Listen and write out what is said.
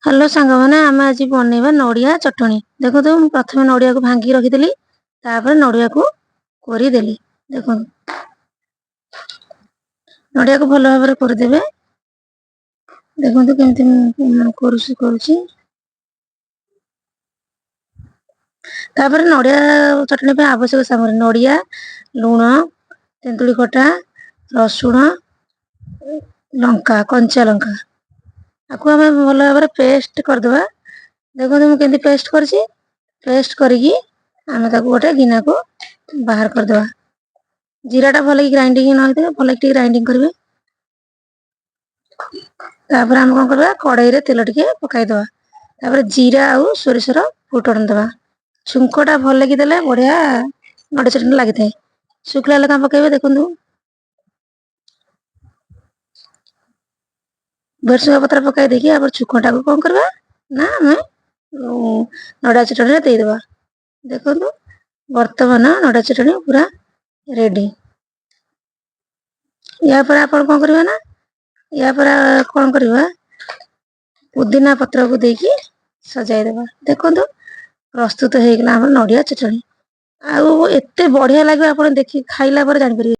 Hello सांगमाने आम आज बनइबा नड़िया चटनी। देखो तो प्रथम नड़िया को भांगी रखीदी नड़िया को कोरीदेली। देखो नड़िया को भल भाव करदेवे। देखो केमती करुची। नड़िया चटनी पे आवश्यक सामग्री नड़िया, लुण, तेंतुली खटा, रसुण, लंका, कंचा लंका आपको आम भल भाव पेस्ट करदे। देखो मुझे पेस्ट करछि। पेस्ट करिकी आम गोटे गिना को बाहर करदे। जीराटा भल ग्राइंडिंग न भल ग्राइंडिंग करेंगे। तापर आम कौन करवा कड़ाई रे तेल टिके पकाईदे। तापर जीरा आउ सोरिषर फुटण दवा। छुंकटा भल लगी देले बढ़िया नड़िया चटनी लगी था। शुखला लगा पकेबे। देखो भेरसुंगा पत्र पकाई देखिए आप छुकटा को कौन करवा ना आम नड़िया चटनी देदेबा। देखो बर्तमान नड़िया चटनी पूरा रेडी। या पर आप कौन करवा ना या पर कौन करवा पुदीना पत्र को देकी सजाई देबा। देखो प्रस्तुत हो गला नड़िया चटनी। आउ एते बढ़िया लगे आप देखी खाइला पर जान परिबे।